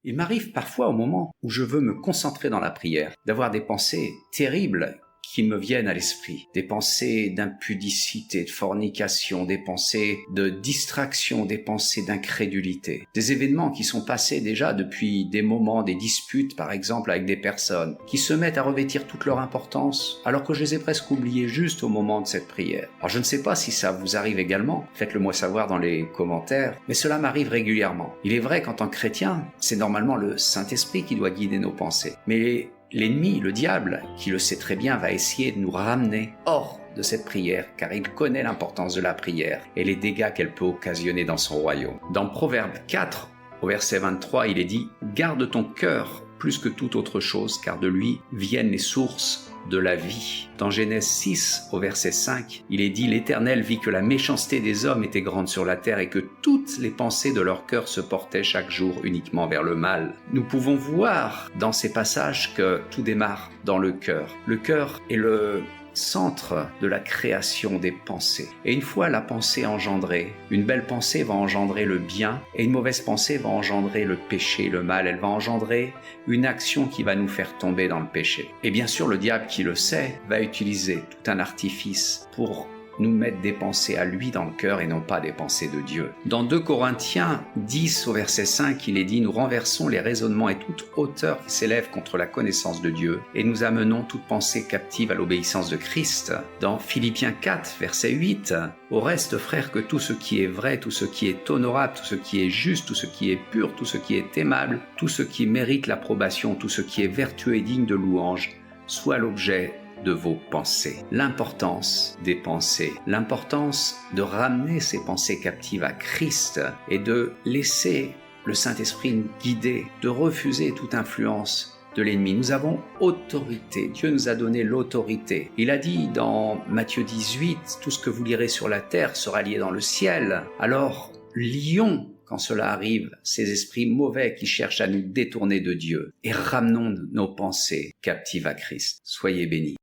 Il m'arrive parfois au moment où je veux me concentrer dans la prière, d'avoir des pensées terribles qui me viennent à l'esprit. Des pensées d'impudicité, de fornication, des pensées de distraction, des pensées d'incrédulité. Des événements qui sont passés déjà depuis des moments, des disputes par exemple avec des personnes, qui se mettent à revêtir toute leur importance alors que je les ai presque oubliés juste au moment de cette prière. Alors je ne sais pas si ça vous arrive également, faites-le moi savoir dans les commentaires, mais cela m'arrive régulièrement. Il est vrai qu'en tant que chrétien, c'est normalement le Saint-Esprit qui doit guider nos pensées. Mais l'ennemi, le diable, qui le sait très bien, va essayer de nous ramener hors de cette prière, car il connaît l'importance de la prière et les dégâts qu'elle peut occasionner dans son royaume. Dans Proverbe 4, au verset 23, il est dit « Garde ton cœur plus que toute autre chose, car de lui viennent les sources de la vie. » Dans Genèse 6, au verset 5, il est dit « L'Éternel vit que la méchanceté des hommes était grande sur la terre et que toutes les pensées de leur cœur se portaient chaque jour uniquement vers le mal. » Nous pouvons voir dans ces passages que tout démarre dans le cœur. Le cœur est le centre de la création des pensées. Et une fois la pensée engendrée, une belle pensée va engendrer le bien et une mauvaise pensée va engendrer le péché, le mal. Elle va engendrer une action qui va nous faire tomber dans le péché. Et bien sûr, le diable qui le sait va utiliser tout un artifice pour nous mettre des pensées à lui dans le cœur et non pas des pensées de Dieu. Dans 2 Corinthiens 10 au verset 5, il est dit « Nous renversons les raisonnements et toute hauteur qui s'élève contre la connaissance de Dieu et nous amenons toute pensée captive à l'obéissance de Christ. » Dans Philippiens 4 verset 8, « Au reste, frères, que tout ce qui est vrai, tout ce qui est honorable, tout ce qui est juste, tout ce qui est pur, tout ce qui est aimable, tout ce qui mérite l'approbation, tout ce qui est vertueux et digne de louange, soit l'objet de vos pensées. » L'importance des pensées, l'importance de ramener ces pensées captives à Christ et de laisser le Saint-Esprit nous guider, de refuser toute influence de l'ennemi. Nous avons autorité. Dieu nous a donné l'autorité. Il a dit dans Matthieu 18, « Tout ce que vous lirez sur la terre sera lié dans le ciel. » Alors, lions, quand cela arrive, ces esprits mauvais qui cherchent à nous détourner de Dieu et ramenons nos pensées captives à Christ. Soyez bénis.